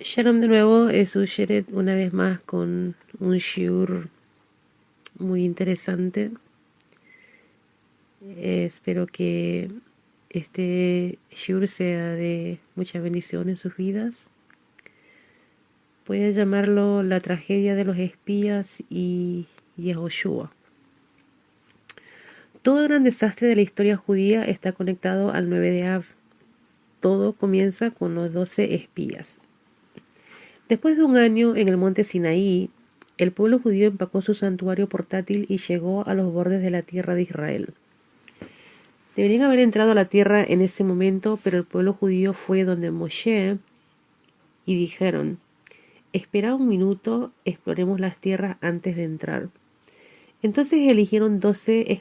Shalom de nuevo, es Usheret una vez más con un shiur muy interesante. Espero que este shiur sea de mucha bendición en sus vidas. Puede llamarlo la tragedia de los espías y Yehoshua. Todo gran desastre de la historia judía está conectado al 9 de Av. Todo comienza con los 12 espías. Después de un año en el monte Sinaí, el pueblo judío empacó su santuario portátil y llegó a los bordes de la tierra de Israel. Deberían haber entrado a la tierra en ese momento, pero el pueblo judío fue donde Moshe y dijeron: espera un minuto, exploremos las tierras antes de entrar. Entonces eligieron 12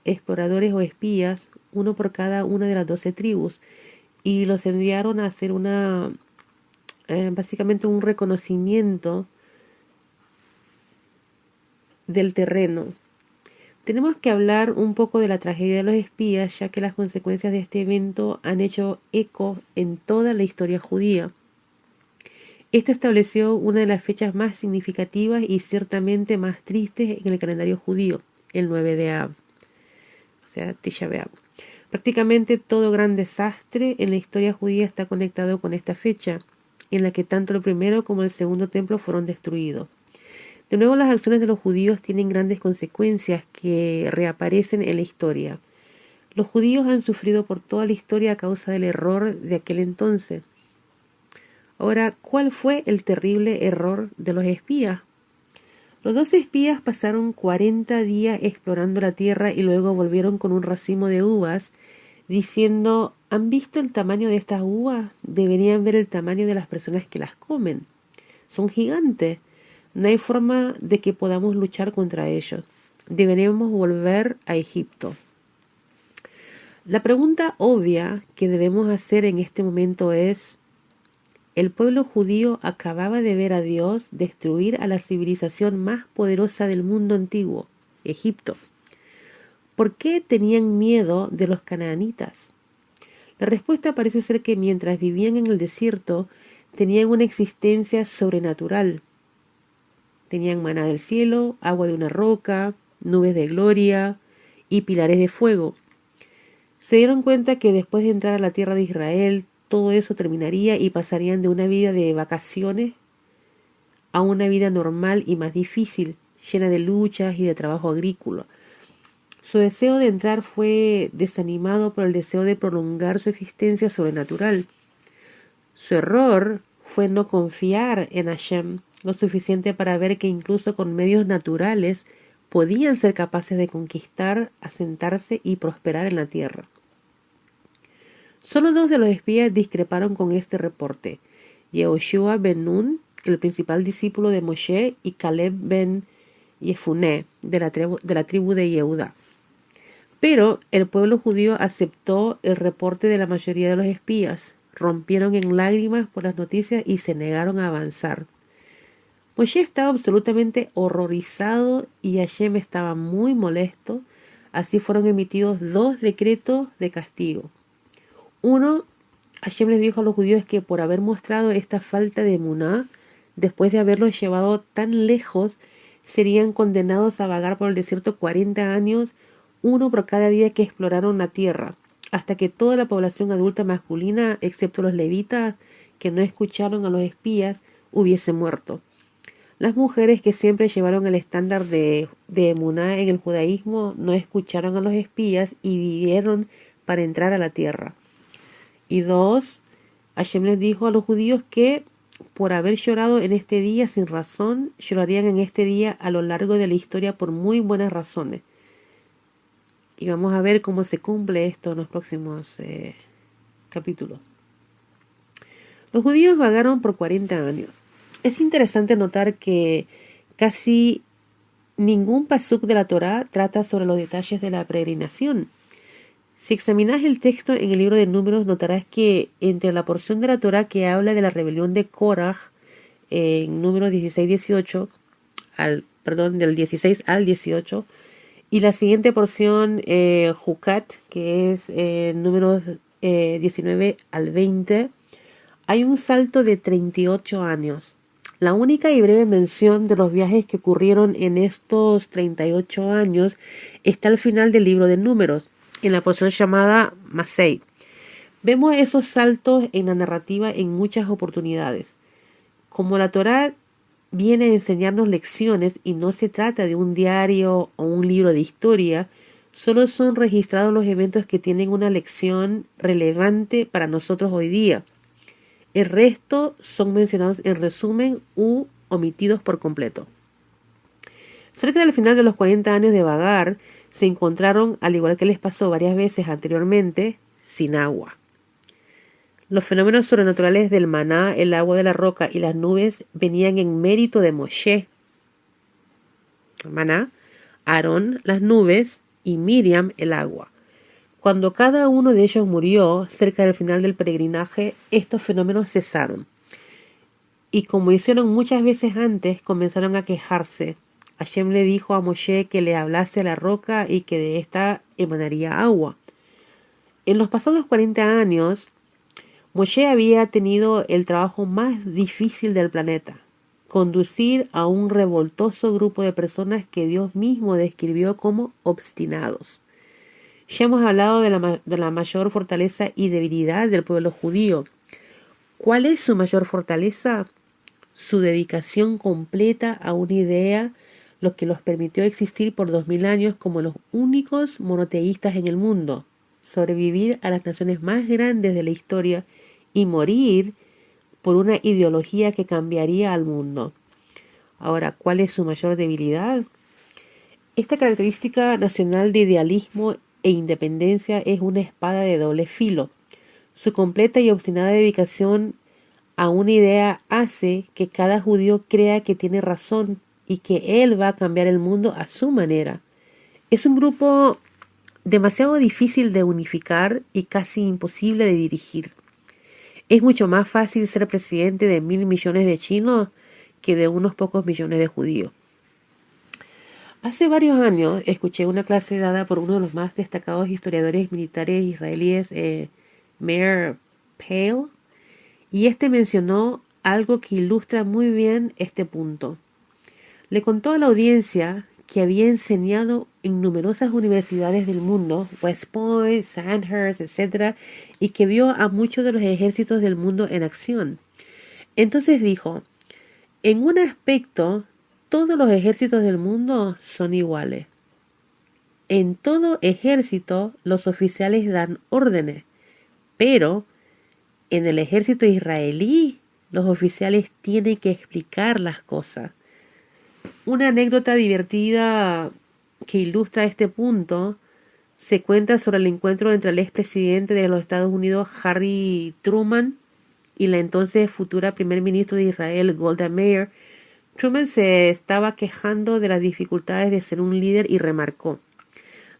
exploradores o espías, uno por cada una de las 12 tribus, y los enviaron a hacer básicamente un reconocimiento del terreno. Tenemos que hablar un poco de la tragedia de los espías, ya que las consecuencias de este evento han hecho eco en toda la historia judía. Esto estableció una de las fechas más significativas y ciertamente más tristes en el calendario judío, el 9 de Av, o sea, Tisha B'Av. Prácticamente todo gran desastre en la historia judía está conectado con esta fecha, en la que tanto el primero como el segundo templo fueron destruidos. De nuevo, las acciones de los judíos tienen grandes consecuencias que reaparecen en la historia. Los judíos han sufrido por toda la historia a causa del error de aquel entonces. Ahora, ¿cuál fue el terrible error de los espías? Los 12 espías pasaron 40 días explorando la tierra y luego volvieron con un racimo de uvas, diciendo: ¿han visto el tamaño de estas uvas? Deberían ver el tamaño de las personas que las comen. Son gigantes. No hay forma de que podamos luchar contra ellos. Deberemos volver a Egipto. La pregunta obvia que debemos hacer en este momento es: el pueblo judío acababa de ver a Dios destruir a la civilización más poderosa del mundo antiguo, Egipto. ¿Por qué tenían miedo de los canaanitas? La respuesta parece ser que mientras vivían en el desierto, tenían una existencia sobrenatural. Tenían maná del cielo, agua de una roca, nubes de gloria y pilares de fuego. Se dieron cuenta que después de entrar a la tierra de Israel, todo eso terminaría y pasarían de una vida de vacaciones a una vida normal y más difícil, llena de luchas y de trabajo agrícola. Su deseo de entrar fue desanimado por el deseo de prolongar su existencia sobrenatural. Su error fue no confiar en Hashem lo suficiente para ver que incluso con medios naturales podían ser capaces de conquistar, asentarse y prosperar en la tierra. Solo 2 de los espías discreparon con este reporte: Yehoshua ben Nun, el principal discípulo de Moshe, y Caleb ben Yefuné, de la tribu de Yehuda. Pero el pueblo judío aceptó el reporte de la mayoría de los espías, rompieron en lágrimas por las noticias y se negaron a avanzar. Moshe estaba absolutamente horrorizado y Hashem estaba muy molesto. Así fueron emitidos 2 decretos de castigo. Uno, Hashem les dijo a los judíos que por haber mostrado esta falta de emuná, después de haberlos llevado tan lejos, serían condenados a vagar por el desierto 40 años, uno por cada día que exploraron la tierra, hasta que toda la población adulta masculina, excepto los levitas, que no escucharon a los espías, hubiese muerto. Las mujeres que siempre llevaron el estándar de emuná en el judaísmo no escucharon a los espías y vivieron para entrar a la tierra. Y 2, Hashem les dijo a los judíos que por haber llorado en este día sin razón, llorarían en este día a lo largo de la historia por muy buenas razones. Y vamos a ver cómo se cumple esto en los próximos capítulos. Los judíos vagaron por 40 años. Es interesante notar que casi ningún pasuk de la Torá trata sobre los detalles de la peregrinación. Si examinas el texto en el libro de Números, notarás que entre la porción de la Torá que habla de la rebelión de Korah, en Números 16-18, del 16 al 18, y la siguiente porción, Jucat, que es Números 19 al 20, Hay un salto de 38 años. La única y breve mención de los viajes que ocurrieron en estos 38 años está al final del libro de Números, en la porción llamada Masei. Vemos esos saltos en la narrativa en muchas oportunidades. Como la Torá viene a enseñarnos lecciones y no se trata de un diario o un libro de historia, solo son registrados los eventos que tienen una lección relevante para nosotros hoy día. El resto son mencionados en resumen u omitidos por completo. Cerca del final de los 40 años de vagar, se encontraron, al igual que les pasó varias veces anteriormente, sin agua. Los fenómenos sobrenaturales del maná, el agua de la roca y las nubes venían en mérito de Moshe. Maná, Aarón, las nubes y Miriam, el agua. Cuando cada uno de ellos murió, cerca del final del peregrinaje, estos fenómenos cesaron. Y como hicieron muchas veces antes, comenzaron a quejarse. Hashem le dijo a Moshe que le hablase a la roca y que de ésta emanaría agua. En los pasados 40 años, Moshe había tenido el trabajo más difícil del planeta: conducir a un revoltoso grupo de personas que Dios mismo describió como obstinados. Ya hemos hablado de la mayor fortaleza y debilidad del pueblo judío. ¿Cuál es su mayor fortaleza? Su dedicación completa a una idea, lo que los permitió existir por 2000 años como los únicos monoteístas en el mundo, sobrevivir a las naciones más grandes de la historia y morir por una ideología que cambiaría al mundo. Ahora, ¿cuál es su mayor debilidad? Esta característica nacional de idealismo e independencia es una espada de doble filo. Su completa y obstinada dedicación a una idea hace que cada judío crea que tiene razón y que él va a cambiar el mundo a su manera. Es un grupo demasiado difícil de unificar y casi imposible de dirigir. Es mucho más fácil ser presidente de 1.000 millones de chinos que de unos pocos millones de judíos. Hace varios años escuché una clase dada por uno de los más destacados historiadores militares israelíes, Meir Pale, y este mencionó algo que ilustra muy bien este punto. Le contó a la audiencia que había enseñado en numerosas universidades del mundo, West Point, Sandhurst, etc., y que vio a muchos de los ejércitos del mundo en acción. Entonces dijo: en un aspecto, todos los ejércitos del mundo son iguales. En todo ejército, los oficiales dan órdenes, pero en el ejército israelí, los oficiales tienen que explicar las cosas. Una anécdota divertida que ilustra este punto se cuenta sobre el encuentro entre el expresidente de los Estados Unidos, Harry Truman, y la entonces futura primer ministro de Israel, Golda Meir. Truman se estaba quejando de las dificultades de ser un líder y remarcó: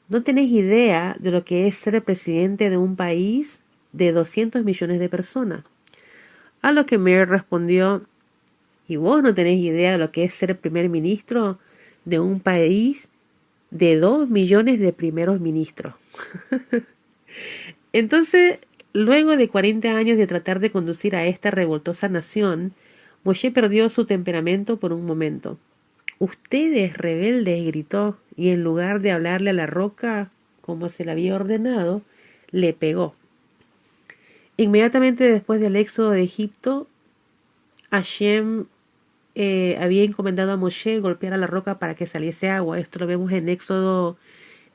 ¿no tenéis idea de lo que es ser el presidente de un país de 200 millones de personas? A lo que Meir respondió: ¿y vos no tenés idea de lo que es ser el primer ministro de un país de 2 millones de primeros ministros? Entonces, luego de 40 años de tratar de conducir a esta revoltosa nación, Moshe perdió su temperamento por un momento. «Ustedes, rebeldes», gritó, y en lugar de hablarle a la roca como se le había ordenado, le pegó. Inmediatamente después del éxodo de Egipto, Hashem había encomendado a Moshe golpear a la roca para que saliese agua. Esto lo vemos en Éxodo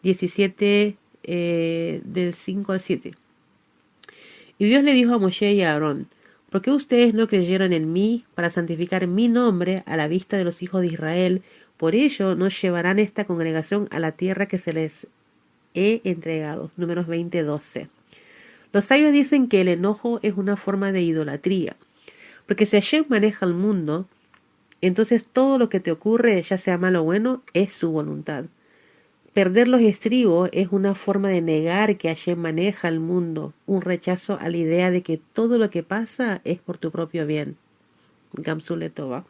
17, del 5 al 7. Y Dios le dijo a Moshe y a Aarón: ¿por qué ustedes no creyeron en mí para santificar mi nombre a la vista de los hijos de Israel? Por ello no llevarán esta congregación a la tierra que se les he entregado. Números 20:12. Los sabios dicen que el enojo es una forma de idolatría, porque si Hashem maneja el mundo, entonces todo lo que te ocurre, ya sea malo o bueno, es su voluntad. Perder los estribos es una forma de negar que Hashem maneja el mundo, un rechazo a la idea de que todo lo que pasa es por tu propio bien. Gamsule Tova.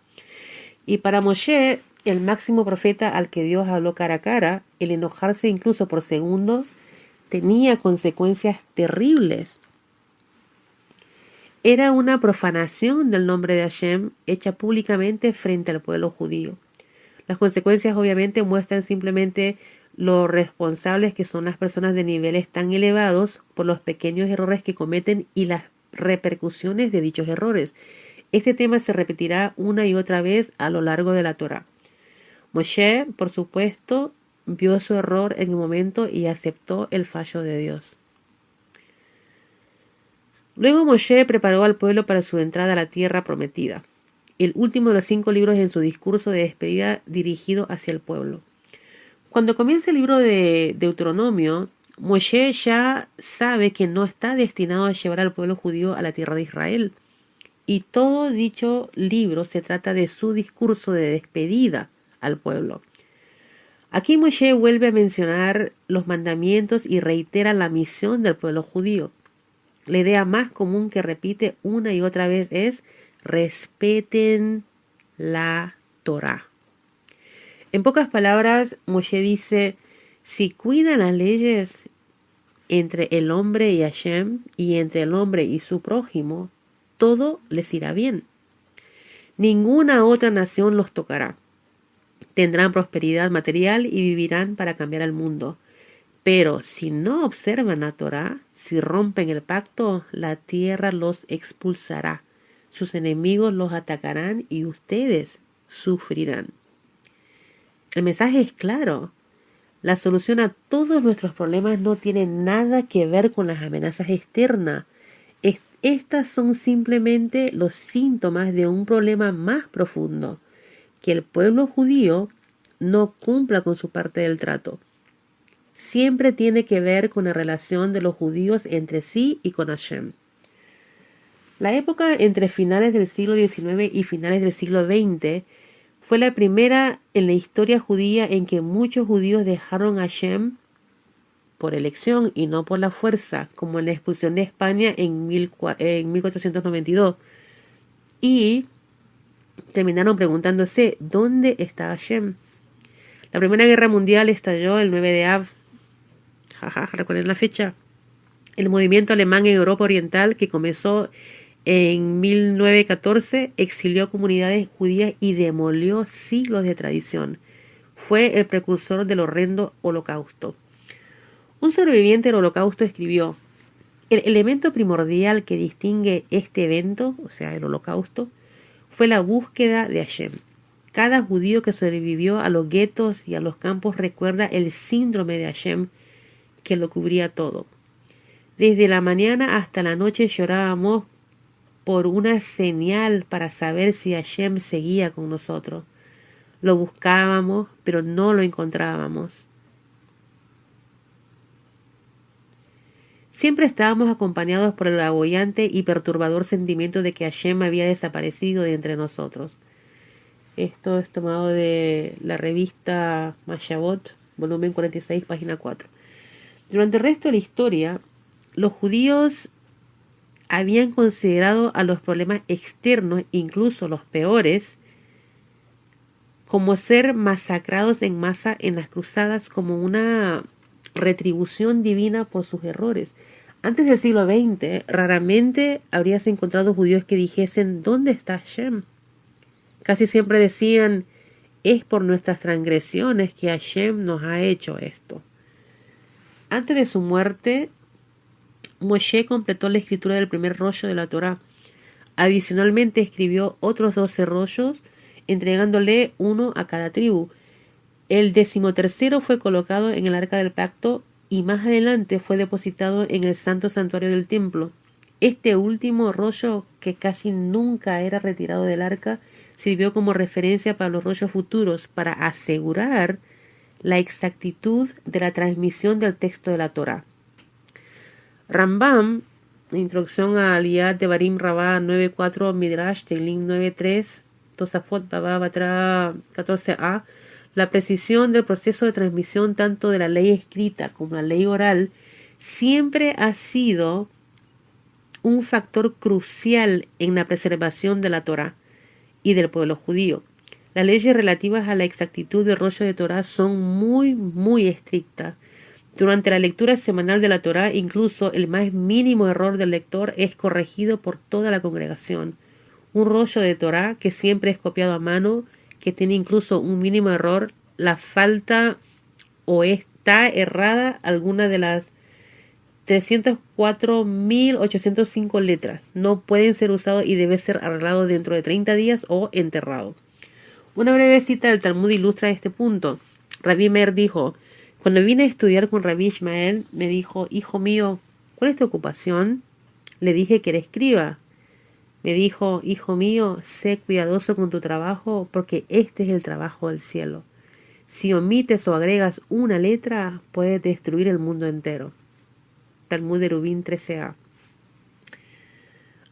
Y para Moshe, el máximo profeta al que Dios habló cara a cara, el enojarse incluso por segundos tenía consecuencias terribles. Era una profanación del nombre de Hashem hecha públicamente frente al pueblo judío. Las consecuencias obviamente muestran simplemente lo responsables que son las personas de niveles tan elevados por los pequeños errores que cometen y las repercusiones de dichos errores. Este tema se repetirá una y otra vez a lo largo de la Torá. Moshe, por supuesto, vio su error en el momento y aceptó el fallo de Dios. Luego Moshe preparó al pueblo para su entrada a la tierra prometida, el último de los 5 libros en su discurso de despedida dirigido hacia el pueblo. Cuando comienza el libro de Deuteronomio, Moshe ya sabe que no está destinado a llevar al pueblo judío a la tierra de Israel. Y todo dicho libro se trata de su discurso de despedida al pueblo. Aquí Moshe vuelve a mencionar los mandamientos y reitera la misión del pueblo judío. La idea más común que repite una y otra vez es: respeten la Torá. En pocas palabras, Moshe dice: si cuidan las leyes entre el hombre y Hashem, y entre el hombre y su prójimo, todo les irá bien. Ninguna otra nación los tocará. Tendrán prosperidad material y vivirán para cambiar el mundo. Pero si no observan la Torá, si rompen el pacto, la tierra los expulsará. Sus enemigos los atacarán y ustedes sufrirán. El mensaje es claro. La solución a todos nuestros problemas no tiene nada que ver con las amenazas externas. Estas son simplemente los síntomas de un problema más profundo: que el pueblo judío no cumpla con su parte del trato. Siempre tiene que ver con la relación de los judíos entre sí y con Hashem. La época entre finales del siglo XIX y finales del siglo XX fue la primera en la historia judía en que muchos judíos dejaron a Hashem por elección y no por la fuerza, como en la expulsión de España en 1492. Y terminaron preguntándose: ¿dónde está Hashem? La Primera Guerra Mundial estalló el 9 de Av. ¿Recuerden la fecha? El movimiento alemán en Europa Oriental, que comenzó en 1914, exilió comunidades judías y demolió siglos de tradición. Fue el precursor del horrendo Holocausto. Un sobreviviente del Holocausto escribió: el elemento primordial que distingue este evento, o sea, el Holocausto, fue la búsqueda de Hashem. Cada judío que sobrevivió a los guetos y a los campos recuerda el síndrome de Hashem que lo cubría todo. Desde la mañana hasta la noche llorábamos por una señal para saber si Hashem seguía con nosotros. Lo buscábamos, pero no lo encontrábamos. Siempre estábamos acompañados por el agobiante y perturbador sentimiento de que Hashem había desaparecido de entre nosotros. Esto es tomado de la revista Mashavot, volumen 46, página 4. Durante el resto de la historia, los judíos habían considerado a los problemas externos, incluso los peores, como ser masacrados en masa en las cruzadas, como una retribución divina por sus errores. Antes del siglo XX, raramente habrías encontrado judíos que dijesen: ¿dónde está Hashem? Casi siempre decían: es por nuestras transgresiones que Hashem nos ha hecho esto. Antes de su muerte, Moshe completó la escritura del primer rollo de la Torá. Adicionalmente escribió otros 12 rollos, entregándole uno a cada tribu. El 13º fue colocado en el arca del pacto y más adelante fue depositado en el santo santuario del templo. Este último rollo, que casi nunca era retirado del arca, sirvió como referencia para los rollos futuros, para asegurar la exactitud de la transmisión del texto de la Torá. Rambam, introducción a Aliyat de Barim Rabá 9.4, Midrash Teilim 9.3, Tosafot Baba Batra 14a, la precisión del proceso de transmisión tanto de la ley escrita como la ley oral siempre ha sido un factor crucial en la preservación de la Torá y del pueblo judío. Las leyes relativas a la exactitud del rollo de Torá son muy, muy estrictas. Durante la lectura semanal de la Torá, incluso el más mínimo error del lector es corregido por toda la congregación. Un rollo de Torá que siempre es copiado a mano, que tiene incluso un mínimo error, la falta o está errada alguna de las 304.805 letras. No pueden ser usados y debe ser arreglado dentro de 30 días o enterrado. Una breve cita del Talmud ilustra este punto. Rabbi Meir dijo: cuando vine a estudiar con Rabbi Ishmael, me dijo: hijo mío, ¿cuál es tu ocupación? Le dije que era escriba. Me dijo: hijo mío, sé cuidadoso con tu trabajo, porque este es el trabajo del cielo. Si omites o agregas una letra, puedes destruir el mundo entero. Talmud de Eruvin 13a.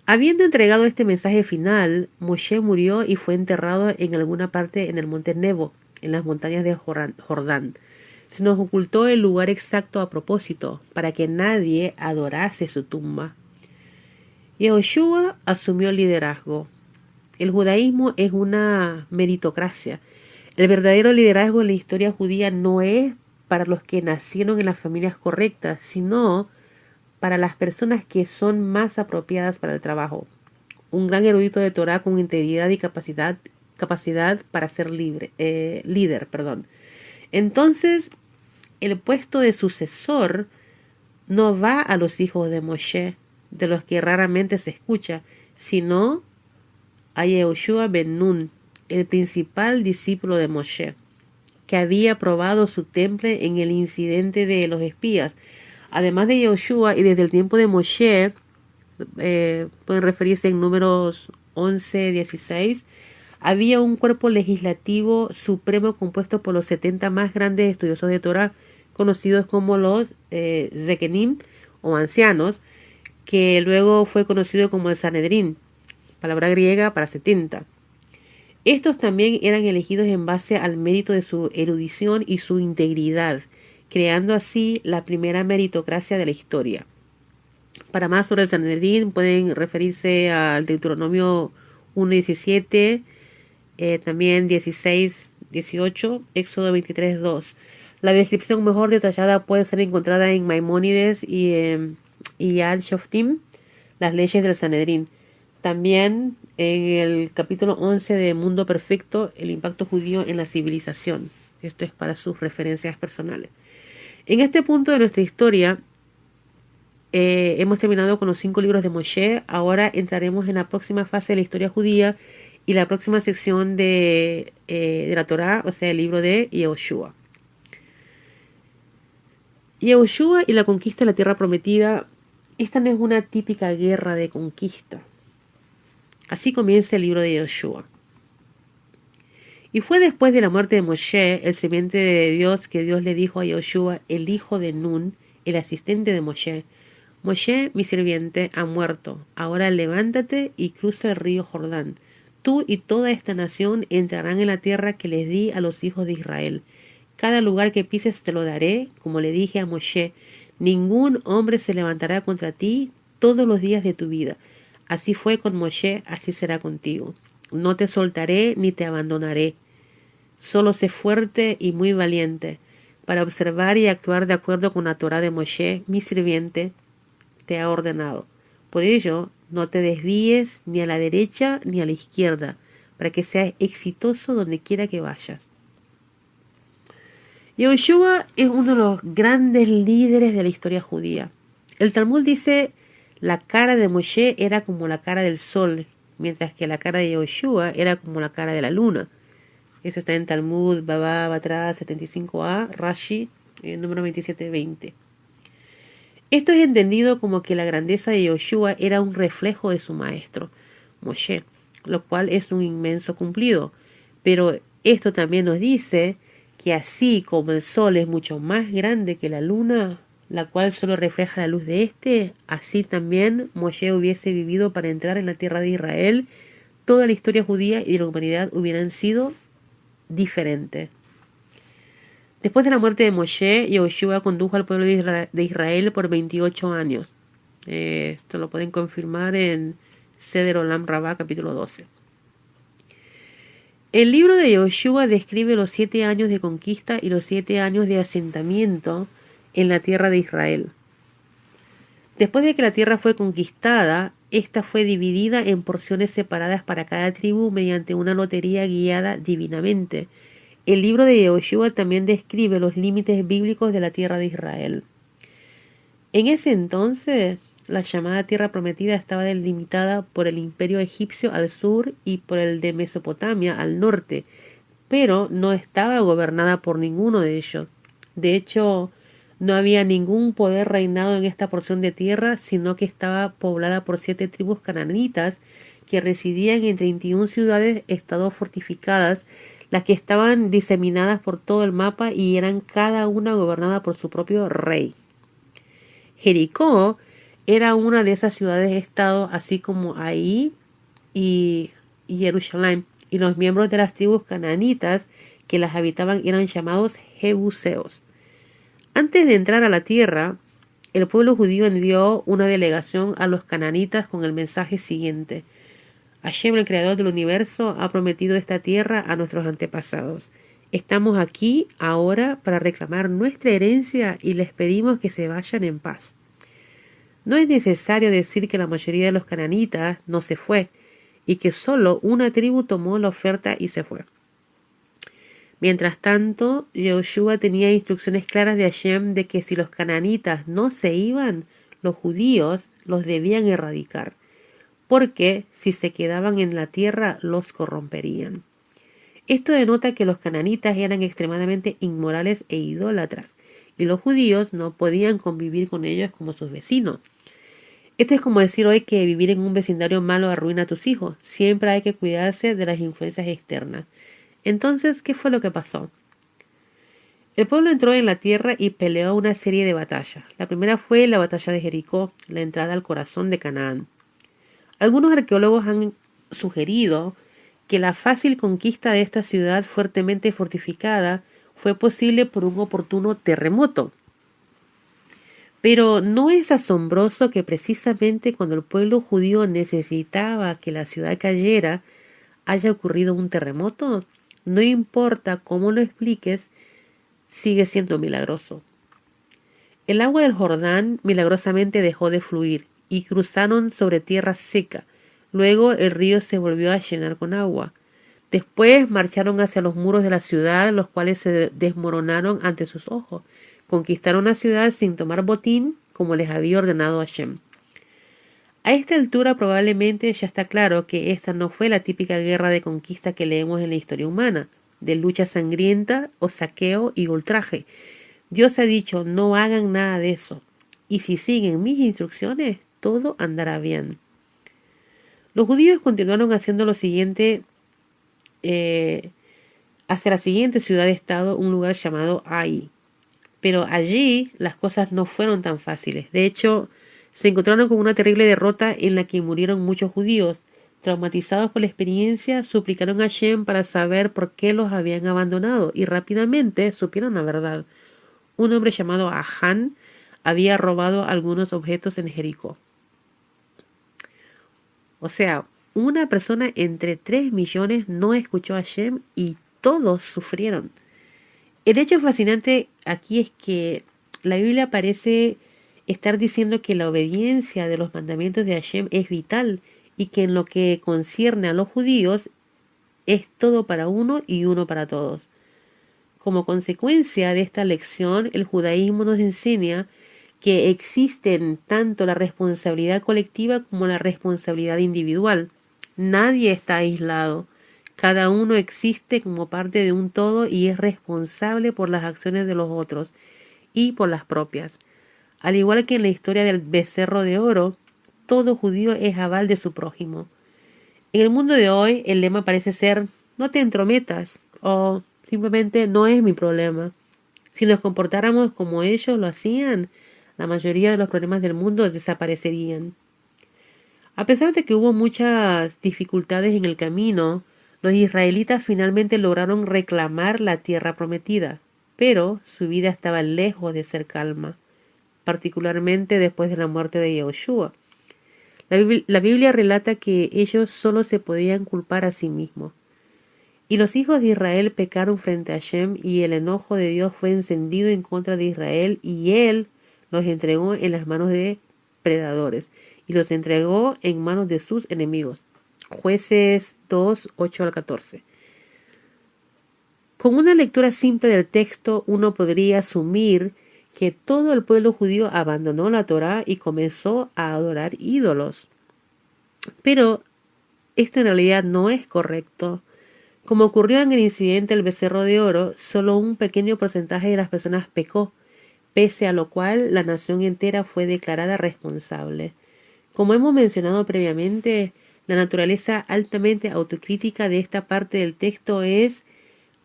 Habiendo entregado este mensaje final, Moshe murió y fue enterrado en alguna parte en el monte Nebo, en las montañas de Jordán. Se nos ocultó el lugar exacto a propósito, para que nadie adorase su tumba. Yehoshua asumió el liderazgo. El judaísmo es una meritocracia. El verdadero liderazgo en la historia judía no es para los que nacieron en las familias correctas, sino para las personas que son más apropiadas para el trabajo. Un gran erudito de Torah con integridad y capacidad para ser líder. Entonces, el puesto de sucesor no va a los hijos de Moshe, de los que raramente se escucha, sino a Yehoshua ben Nun, el principal discípulo de Moshe, que había probado su temple en el incidente de los espías. Además de Yehoshua y desde el tiempo de Moshe, pueden referirse en Números 11, 16, había un cuerpo legislativo supremo compuesto por los 70 más grandes estudiosos de Torah, conocidos como los Zekenim o ancianos, que luego fue conocido como el Sanedrín, palabra griega para 70. Estos también eran elegidos en base al mérito de su erudición y su integridad, creando así la primera meritocracia de la historia. Para más sobre el Sanedrín pueden referirse al Deuteronomio 1:17, también 16:18, Éxodo 23:2. La descripción mejor detallada puede ser encontrada en Maimónides y Yad Shoftim, las leyes del Sanedrín. También en el capítulo 11 de Mundo Perfecto, el impacto judío en la civilización. Esto es para sus referencias personales. En este punto de nuestra historia, hemos terminado con los 5 libros de Moshe. Ahora entraremos en la próxima fase de la historia judía y la próxima sección de la Torá, o sea, el libro de Yehoshua. Yehoshua y la conquista de la tierra prometida. Esta no es una típica guerra de conquista. Así comienza el libro de Yehoshua. Y fue después de la muerte de Moshe, el sirviente de Dios, que Dios le dijo a Yehoshua, el hijo de Nun, el asistente de Moshe: Moshe, mi sirviente, ha muerto. Ahora levántate y cruza el río Jordán. Tú y toda esta nación entrarán en la tierra que les di a los hijos de Israel. Cada lugar que pises te lo daré, como le dije a Moshe. Ningún hombre se levantará contra ti todos los días de tu vida. Así fue con Moshe, así será contigo. No te soltaré ni te abandonaré. Solo sé fuerte y muy valiente, para observar y actuar de acuerdo con la Torá de Moshe, mi sirviente, te ha ordenado. Por ello, no te desvíes ni a la derecha ni a la izquierda, para que seas exitoso donde quiera que vayas. Yehoshua es uno de los grandes líderes de la historia judía. El Talmud dice: la cara de Moshe era como la cara del sol, mientras que la cara de Yehoshua era como la cara de la luna. Eso está en Talmud, Baba, Batra, 75a, Rashi, número 27-20. Esto es entendido como que la grandeza de Yehoshua era un reflejo de su maestro, Moshe, lo cual es un inmenso cumplido. Pero esto también nos dice que así como el sol es mucho más grande que la luna, la cual solo refleja la luz de éste, así también Moshe hubiese vivido para entrar en la tierra de Israel. Toda la historia judía y de la humanidad hubieran sido diferentes. Después de la muerte de Moshe, Yehoshua condujo al pueblo de Israel por 28 años. Esto lo pueden confirmar en Seder Olam Rabbah, capítulo 12. El libro de Yehoshua describe los 7 años de conquista y los 7 años de asentamiento en la tierra de Israel. Después de que la tierra fue conquistada, esta fue dividida en porciones separadas para cada tribu mediante una lotería guiada divinamente. El libro de Yehoshua también describe los límites bíblicos de la tierra de Israel. En ese entonces, la llamada tierra prometida estaba delimitada por el imperio egipcio al sur y por el de Mesopotamia al norte, pero no estaba gobernada por ninguno de ellos. De hecho, no había ningún poder reinado en esta porción de tierra, sino que estaba poblada por 7 tribus cananitas que residían en 31 ciudades, estados fortificadas, las que estaban diseminadas por todo el mapa y eran cada una gobernada por su propio rey. Jericó era una de esas ciudades-estado, así como Ai y Jerusalén, y los miembros de las tribus cananitas que las habitaban eran llamados jebuseos. Antes de entrar a la tierra, el pueblo judío envió una delegación a los cananitas con el mensaje siguiente: Hashem, el creador del universo, ha prometido esta tierra a nuestros antepasados. Estamos aquí ahora para reclamar nuestra herencia y les pedimos que se vayan en paz. No es necesario decir que la mayoría de los cananitas no se fue y que solo una tribu tomó la oferta y se fue. Mientras tanto, Yehoshua tenía instrucciones claras de Hashem de que si los cananitas no se iban, los judíos los debían erradicar, porque si se quedaban en la tierra los corromperían. Esto denota que los cananitas eran extremadamente inmorales e idólatras, y los judíos no podían convivir con ellos como sus vecinos. Esto es como decir hoy que vivir en un vecindario malo arruina a tus hijos. Siempre hay que cuidarse de las influencias externas. Entonces, ¿qué fue lo que pasó? El pueblo entró en la tierra y peleó una serie de batallas. La primera fue la batalla de Jericó, la entrada al corazón de Canaán. Algunos arqueólogos han sugerido que la fácil conquista de esta ciudad fuertemente fortificada fue posible por un oportuno terremoto. Pero ¿no es asombroso que precisamente cuando el pueblo judío necesitaba que la ciudad cayera, haya ocurrido un terremoto? No importa cómo lo expliques, sigue siendo milagroso. El agua del Jordán milagrosamente dejó de fluir y cruzaron sobre tierra seca. Luego el río se volvió a llenar con agua. Después marcharon hacia los muros de la ciudad, los cuales se desmoronaron ante sus ojos. Conquistaron la ciudad sin tomar botín, como les había ordenado Hashem. A esta altura probablemente ya está claro que esta no fue la típica guerra de conquista que leemos en la historia humana, de lucha sangrienta o saqueo y ultraje. Dios ha dicho, no hagan nada de eso, y si siguen mis instrucciones, todo andará bien. Los judíos continuaron haciendo lo siguiente, hacia la siguiente ciudad-estado, un lugar llamado Ai. Pero allí las cosas no fueron tan fáciles. De hecho, se encontraron con una terrible derrota en la que murieron muchos judíos. Traumatizados por la experiencia, suplicaron a Hashem para saber por qué los habían abandonado y rápidamente supieron la verdad. Un hombre llamado Ahán había robado algunos objetos en Jericó. O sea, una persona entre 3 millones no escuchó a Hashem y todos sufrieron. El hecho fascinante aquí es que la Biblia parece estar diciendo que la obediencia de los mandamientos de Hashem es vital y que en lo que concierne a los judíos es todo para uno y uno para todos. Como consecuencia de esta lección, el judaísmo nos enseña que existen tanto la responsabilidad colectiva como la responsabilidad individual. Nadie está aislado. Cada uno existe como parte de un todo y es responsable por las acciones de los otros y por las propias. Al igual que en la historia del becerro de oro, todo judío es aval de su prójimo. En el mundo de hoy, el lema parece ser, no te entrometas, o simplemente no es mi problema. Si nos comportáramos como ellos lo hacían, la mayoría de los problemas del mundo desaparecerían. A pesar de que hubo muchas dificultades en el camino, los israelitas finalmente lograron reclamar la tierra prometida, pero su vida estaba lejos de ser calma, particularmente después de la muerte de Yehoshua. La Biblia relata que ellos solo se podían culpar a sí mismos. Y los hijos de Israel pecaron frente a Hashem, y el enojo de Dios fue encendido en contra de Israel, y él los entregó en las manos de predadores, y los entregó en manos de sus enemigos. Jueces 2, 8 al 14. Con una lectura simple del texto, uno podría asumir que todo el pueblo judío abandonó la Torá y comenzó a adorar ídolos. Pero esto en realidad no es correcto. Como ocurrió en el incidente del becerro de oro, solo un pequeño porcentaje de las personas pecó, pese a lo cual la nación entera fue declarada responsable. Como hemos mencionado previamente, la naturaleza altamente autocrítica de esta parte del texto es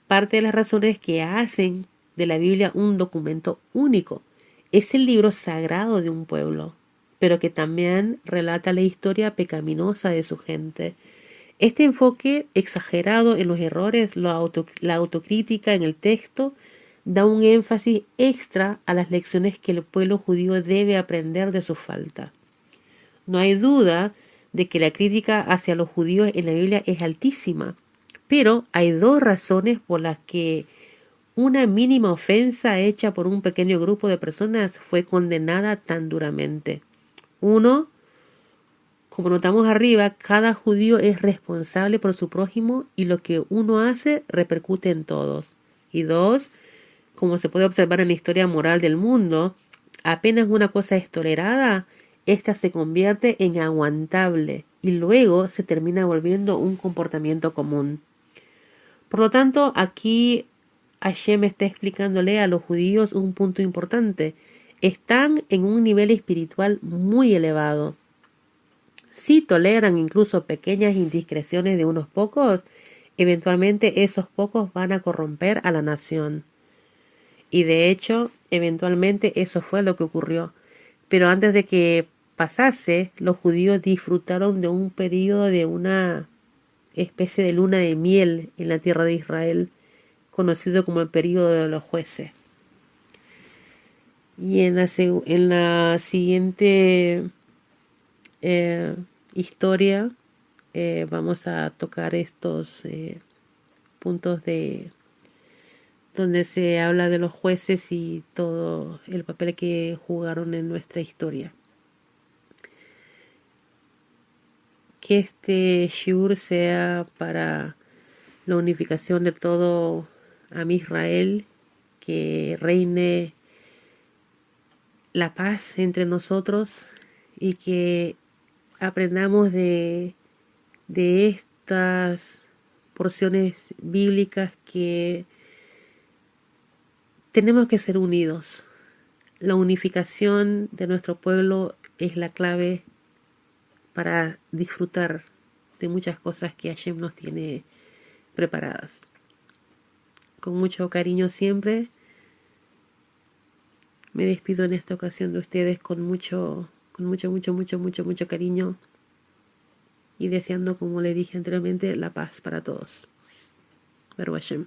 parte de las razones que hacen de la Biblia un documento único. Es el libro sagrado de un pueblo, pero que también relata la historia pecaminosa de su gente. Este enfoque exagerado en los errores, la autocrítica en el texto, da un énfasis extra a las lecciones que el pueblo judío debe aprender de su falta. No hay duda de que la crítica hacia los judíos en la Biblia es altísima, pero hay dos razones por las que una mínima ofensa hecha por un pequeño grupo de personas fue condenada tan duramente. Uno, como notamos arriba, cada judío es responsable por su prójimo y lo que uno hace repercute en todos. Y dos, como se puede observar en la historia moral del mundo, apenas una cosa es tolerada, ésta se convierte en aguantable y luego se termina volviendo un comportamiento común. Por lo tanto, aquí Hashem está explicándole a los judíos un punto importante. Están en un nivel espiritual muy elevado. Si toleran incluso pequeñas indiscreciones de unos pocos, eventualmente esos pocos van a corromper a la nación. Y de hecho, eventualmente eso fue lo que ocurrió. Pero antes de que pasase, los judíos disfrutaron de un periodo de una especie de luna de miel en la tierra de Israel, conocido como el período de los jueces. Y en la siguiente historia vamos a tocar estos puntos de donde se habla de los jueces y todo el papel que jugaron en nuestra historia. Que este shiur sea para la unificación de todo Am Israel, que reine la paz entre nosotros y que aprendamos de estas porciones bíblicas que tenemos que ser unidos. La unificación de nuestro pueblo es la clave para disfrutar de muchas cosas que Hashem nos tiene preparadas. Con mucho cariño siempre. Me despido en esta ocasión de ustedes con mucho cariño y deseando, como le dije anteriormente, la paz para todos. Baruch Hashem.